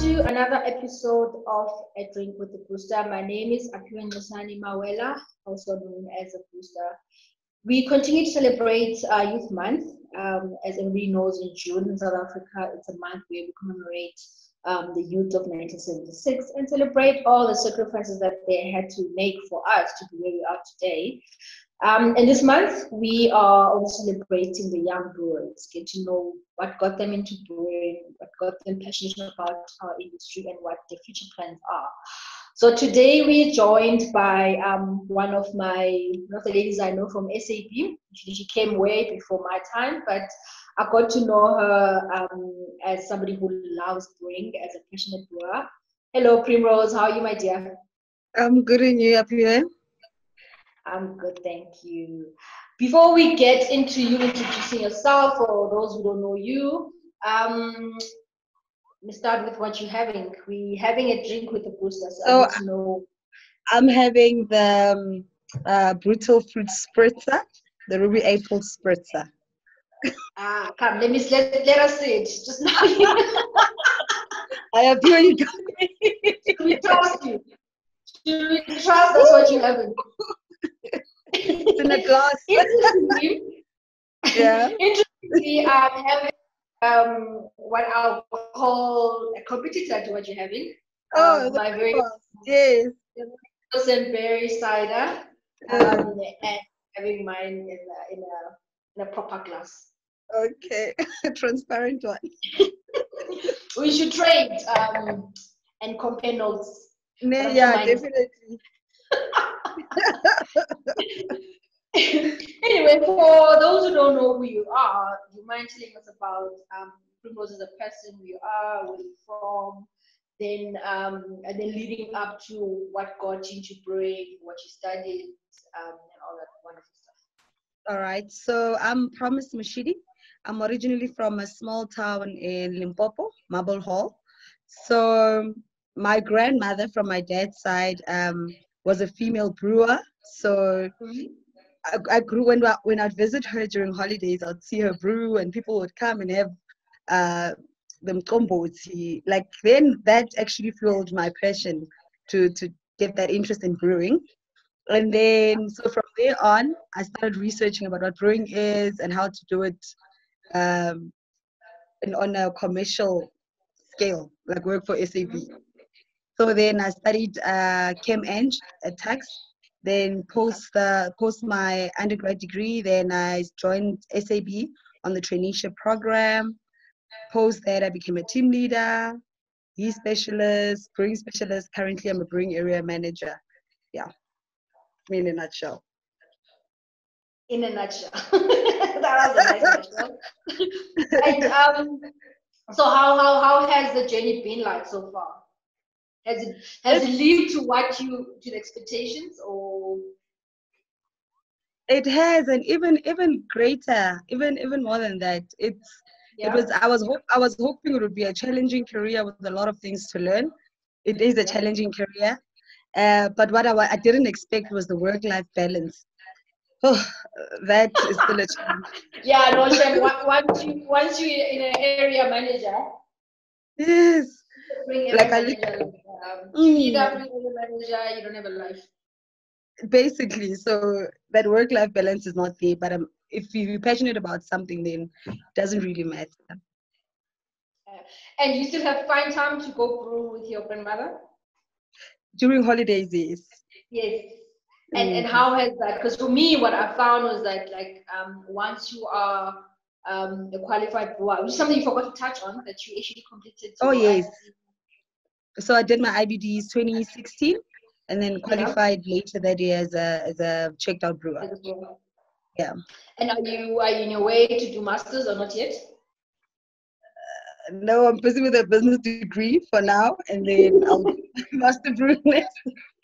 to another episode of A Drink with the Brewster. My name is Aphiwe Mawela, also known as the Brewster. We continue to celebrate Youth Month. As everybody knows, in June in South Africa, it's a month where we commemorate the youth of 1976 and celebrate all the sacrifices that they had to make for us to be where we are today. And this month, we are also celebrating the young brewers, get to know what got them into brewing, what got them passionate about our industry, and what their future plans are. So today we're joined by one of the ladies I know from SAB. She came way before my time, but I got to know her as somebody who loves brewing, as a passionate brewer. Hello, Primrose. How are you, my dear? I'm good, and you, Aphiwe? I'm good, thank you. Before we get into you introducing yourself, or those who don't know you, let's start with what you're having. We're having a drink with the Brewster, so I need to know. I'm having the brutal fruit spritzer, the ruby apple spritzer. Come, let us see it. Just now. I have you got me. Should we trust you? Should we trust that's what you're having? It's in a glass. Interestingly, I'm having what I'll call a competitor to what you're having. My very yes. and berry cider, and having mine in a proper glass. Okay, transparent one. We should trade and compare notes. Yeah, definitely. Anyway, for those who don't know who you are, you mind telling us about Primrose as a person, who you are, where you're from, then and then leading up to what got you into brewing, what you studied, and all that wonderful stuff. All right, so I'm Promise Moshidi. I'm originally from a small town in Limpopo, Marble Hall. So my grandmother from my dad's side was a female brewer. So I grew when I'd visit her during holidays, I'd see her brew, and people would come and have them combos. Like then that actually fueled my passion to get that interest in brewing. And then so from there on, I started researching about what brewing is and how to do it and on a commercial scale, like work for SAB. So then I studied Chem Eng at Tax. Then post my undergrad degree, then I joined SAB on the traineeship program. Post that, I became a team leader, yeast specialist, brewing specialist. Currently, I'm a brewing area manager. Yeah, in a nutshell. In a nutshell. That was a nice nutshell. And so how has the journey been like so far? Has it lived to the expectations, or? It has, and even greater, even more than that. It was. I was hoping it would be a challenging career with a lot of things to learn. It is a challenging career, but what I didn't expect was the work-life balance. Oh, that is still a challenge. Yeah, no, once you're in an area manager. Yes. Like you need a manager, you don't have a life. Basically, so that work-life balance is not there. But if you're passionate about something, then it doesn't really matter. And you still have fine time to go brew with your grandmother? During holidays, yes. Yes. And how has that? Because for me, what I found was that once you are a qualified brewer, which is something you forgot to touch on, that you actually completed. Oh yes. So I did my IBDs 2016, and then qualified later that year as a checked out brewer. Yeah. And are you in your way to do masters or not yet? No, I'm busy with a business degree for now, and then I'll master brew next.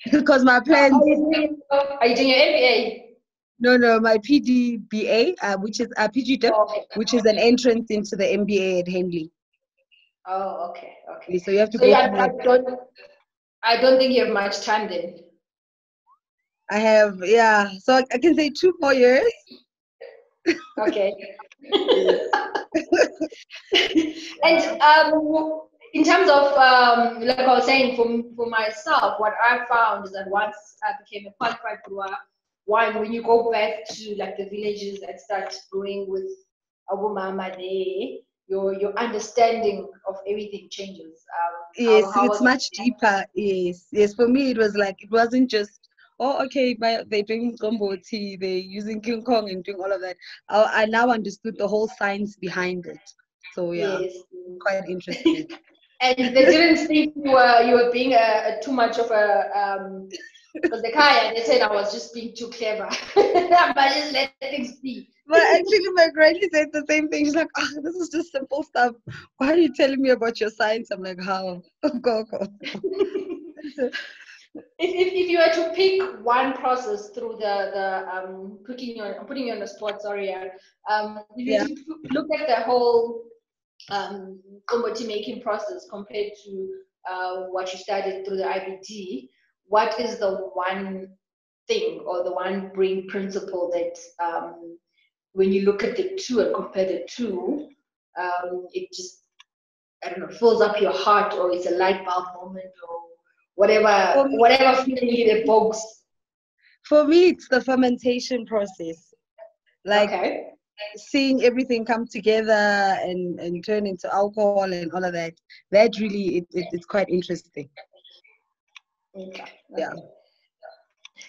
Because my plans. Are you doing your MBA? No, my PDBA, which is a PG dip, which is an entrance into the MBA at Henley. Oh, okay. So you have to go. I don't think you have much time then. I have, so I can say 2 more years. Okay. And in terms of, like I was saying, for myself, what I found is that once I became a qualified brewer, when you go back to like the villages and start brewing with Abu Mama there, your understanding of everything changes. Yes, How it's was much deeper. Yes, yes. For me, it was like it wasn't just okay, but they're doing gombo tea, they're using King Kong and doing all of that. I now understood the whole science behind it. So yeah, yes. quite interesting. And they didn't think you were being too much of a because the guy they said I was just being too clever, but just let things be. But actually, my granny said the same thing. She's like, "Ah, this is just simple stuff. Why are you telling me about your science?" I'm like, "How? Go, go." If you were to pick one process through the putting you on the spot, sorry, if you Yeah. were to look at the whole commodity making process compared to what you studied through the IBT, what is the one thing or the one brain principle that when you look at the two and compare the two, it just, I don't know, fills up your heart, or it's a light bulb moment, or For me, whatever feeling it evokes. for me, it's the fermentation process. Like Okay. seeing everything come together and turn into alcohol and all of that. That really, it's quite interesting. Okay. Yeah. Okay.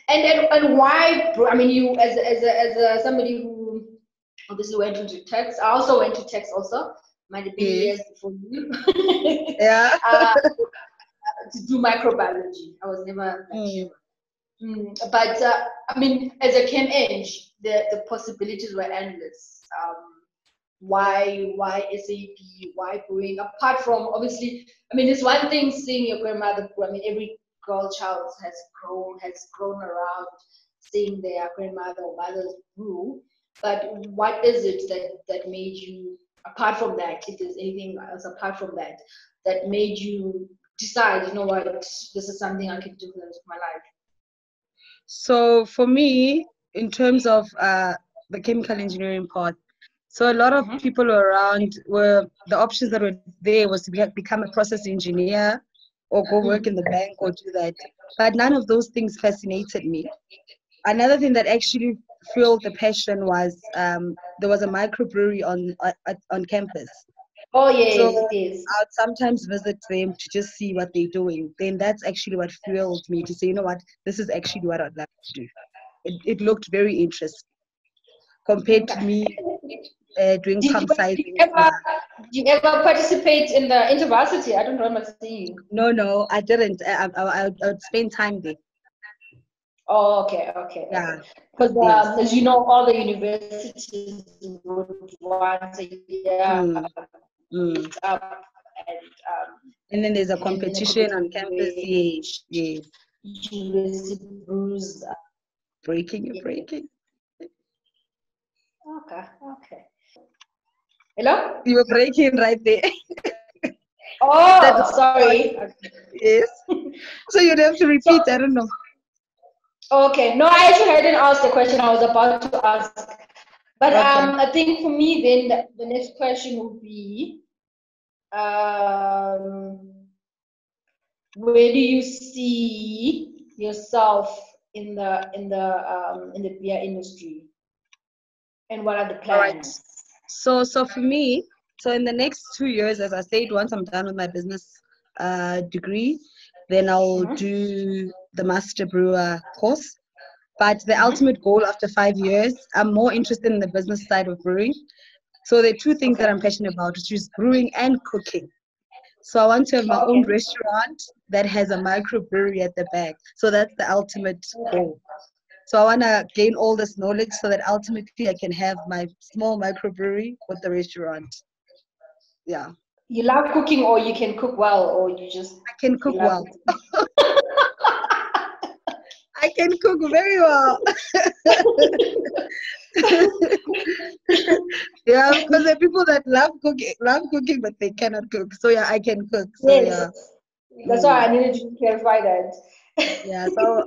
And why? I mean, you as a somebody who obviously went into text. I also went to text. Also, might have been Yes. years before you. Yeah. To do microbiology. I was never like Mm. sure. But I mean, as a chem eng, the possibilities were endless. Why SAP? Why brewing? Apart from obviously, I mean, it's one thing seeing your grandmother brew. I mean, every girl child has grown around seeing their grandmother or mothers brew. But what is it that made you, apart from that, if there's anything else apart from that, that made you decide, you know what, this is something I can do for the rest of my life? So for me, in terms of the chemical engineering part, so a lot of Mm-hmm. people around were the options that were there was to become a process engineer or go work in the bank or do that. But none of those things fascinated me. Another thing that actually fueled the passion was there was a microbrewery on campus. Oh So yes, yes. I'd sometimes visit them to just see what they're doing. Then that's actually what fueled me to say, you know what, this is actually what I'd like to do. It looked very interesting compared to Okay. me doing Did you, pump did you sizing. ever did you ever participate in the intervarsity? I don't remember seeing. No, I didn't. I would spend time there. Oh, okay, okay, Yeah, okay. Because yes. as you know, all the universities would once a year Mm, mm. meet up And then there's a in a competition on competitive campus. way. Yes, yes. Each university brews. Breaking, you're Yeah. breaking. Okay, okay. Hello? You were breaking right there. That Oh, last part. sorry. Yes. So you'd have to So, repeat. I don't know. okay. No, I actually hadn't asked the question I was about to ask. But Okay. I think for me, then the next question would be, um, where do you see yourself in the beer industry, and what are the All right. plans? So for me, so in the next 2 years, as I said, once I'm done with my business degree, then I'll Mm-hmm. do the master brewer course. But the Mm-hmm. ultimate goal after 5 years, I'm more interested in the business side of brewing. So there are two things that Okay. I'm passionate about, which is brewing and cooking. So I want to have my Oh, own okay. restaurant that has a microbrewery at the back. So that's the ultimate Okay. goal. So I want to gain all this knowledge so that ultimately I can have my small microbrewery with the restaurant. Yeah, You love cooking, or you can cook well, or I can you cook love well. cooking? I can cook very well. Yeah, because there are people that love cooking, but they cannot cook. So yeah, I can cook. So Yes. yeah. That's why Mm. I needed to clarify that. Yeah, so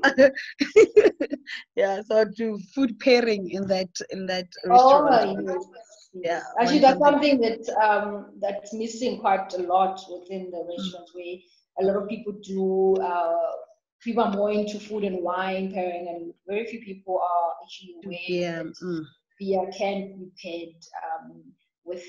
yeah, so I do food pairing in that Oh, restaurant. yes. Yeah, Actually, want that's something. something that that's missing quite a lot within the restaurants, where a lot of people do. People are more into food and wine pairing, and very few people are actually aware Yeah. that beer can be paired with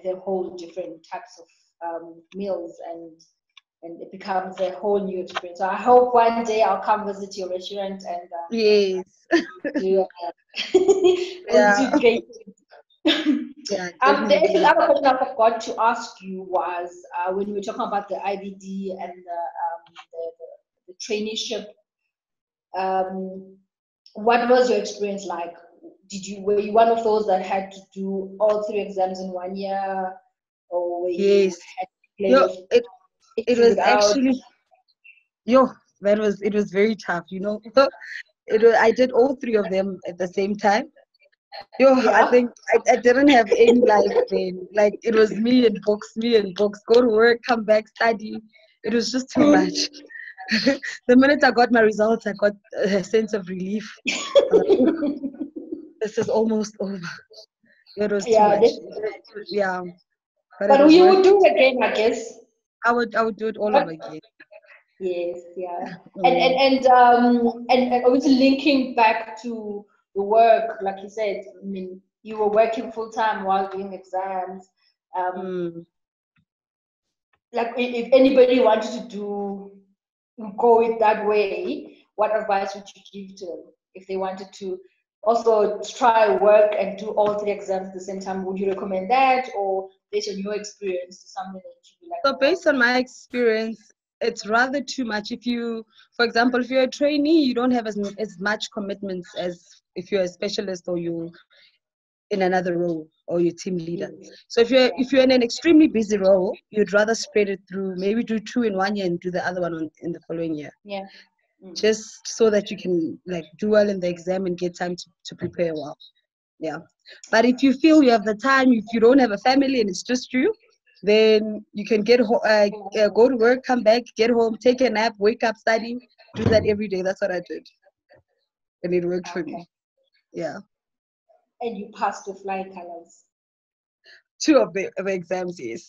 a whole different types of meals, and it becomes a whole new experience. So I hope one day I'll come visit your restaurant and Yes. do we'll Yeah. do great. Yeah, The actual definitely. other question I forgot to ask you was when we were talking about the IBD and the traineeship. Um, what was your experience like? Were you one of those that had to do all 3 exams in 1 year, or were you Yes. had to Yo, it figure was it out? actually yo, it was very tough, you know. I did all three of them at the same time. Yo, I Yeah. think I didn't have any life then. Like it was me and books, go to work, come back, study. It was just too much. The minute I got my results, I got a sense of relief. I was like, "Ooh, this is almost over." It was too Yeah, much. Yeah, but it but was you worth would it. do it again, I guess. I would do it all What? over again. Yes, yeah, Mm. and obviously linking back to the work, like you said. I mean, you were working full time while doing exams. Um, Mm. like if anybody wanted to go it that way, what advice would you give to them if they wanted to also try work and do all 3 exams at the same time? Would you recommend that, or based on your experience, something that you'd be like, So oh, based on my experience, it's rather too much. If you, for example, if you're a trainee, you don't have as much commitments as if you're a specialist or you in another role or your team leader. yeah, So if you're in an extremely busy role, you'd rather spread it through, maybe do two in 1 year and do the other one in the following year, yeah. Mm. just so that you can like do well in the exam and get time to prepare well. Yeah. But if you feel you have the time, if you don't have a family and it's just you, then you can go to work, come back, get home, take a nap, wake up, study, do that every day. That's what I did, and it worked for Okay. me. Yeah. And you passed with flying colors. Two of the exams, yes.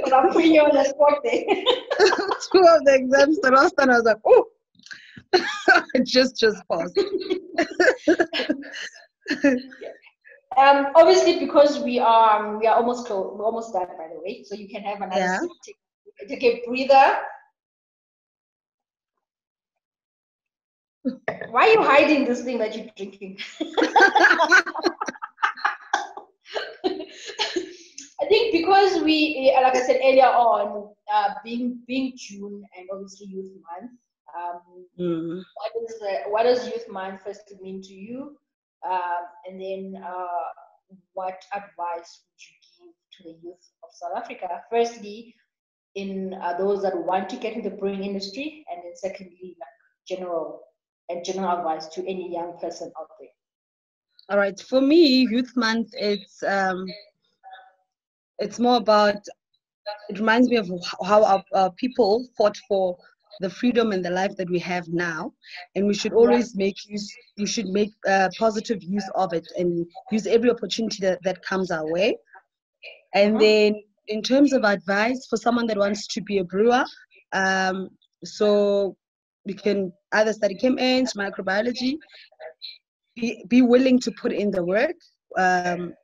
But I'm putting you on the spot there. Two of the exams, the last time I was like, oh, just passed. Obviously, because we are almost close, we're almost done, by the way. So you can have another Yeah. sip. Take a breather. Why are you hiding this thing that you're drinking? I think because like I said earlier on, being June and obviously Youth Month. Mm. What does Youth Month first mean to you? And then what advice would you give to the youth of South Africa? Firstly, in those that want to get into the brewing industry, and then secondly, like general advice to any young person out there. All right. For me, Youth Month, it's more about. It reminds me of how our people fought for the freedom and the life that we have now, and we should Yeah. always we should make positive use of it and use every opportunity that comes our way. And Mm-hmm. then in terms of advice for someone that wants to be a brewer, um, so we can either study chem eng, microbiology, be willing to put in the work.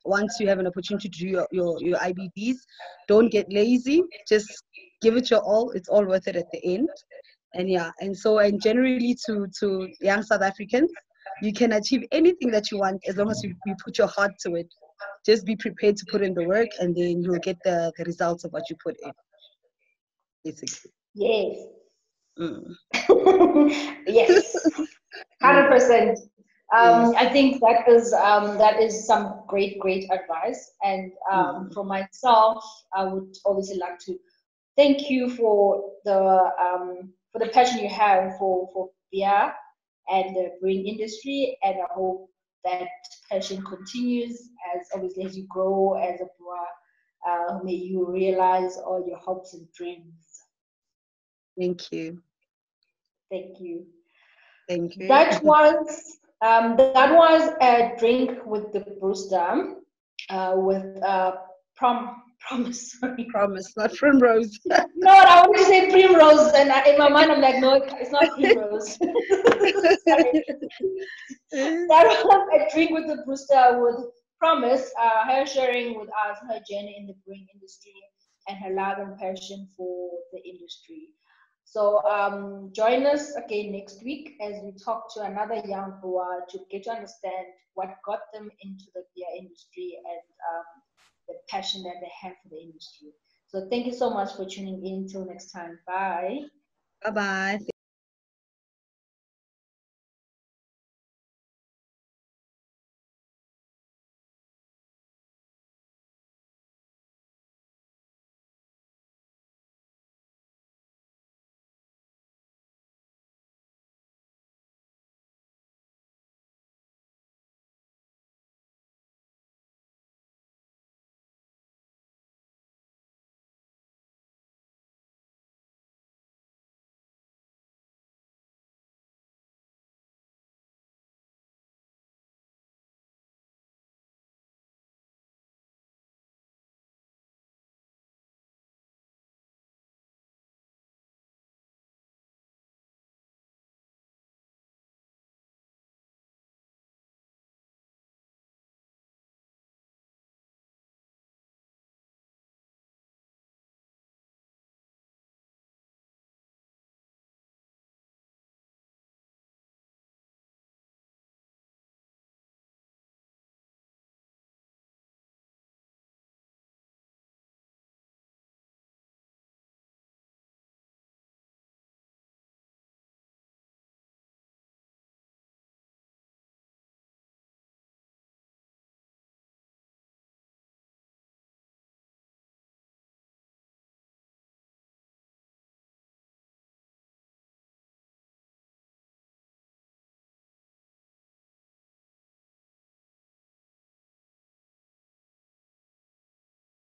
Once you have an opportunity to do your IBDs, don't get lazy. Just give it your all. It's all worth it at the end. And yeah, and generally to young South Africans, you can achieve anything that you want as long as you put your heart to it. Just be prepared to put in the work, and then you'll get the results of what you put in, basically. Yes. Mm. Yes. Mm. 100%. Yes. I think that is some great advice. And Mm. for myself, I would obviously like to thank you for the passion you have for beer and the brewing industry, and I hope that passion continues as you grow as a brewer. May you realize all your hopes and dreams. Thank you. Thank you. Thank you. That was That was a drink with the Brewster, with promise. Sorry. Promise, not primrose. No, I wanted to say primrose, and in my mind I'm like, no, it's not primrose. That was a drink with the Brewster with promise, her sharing with us her journey in the brewing industry and her love and passion for the industry. So join us again next week as we talk to another young brewer to get to understand what got them into the beer industry and the passion that they have for the industry. So thank you so much for tuning in. Until next time. Bye. Bye bye.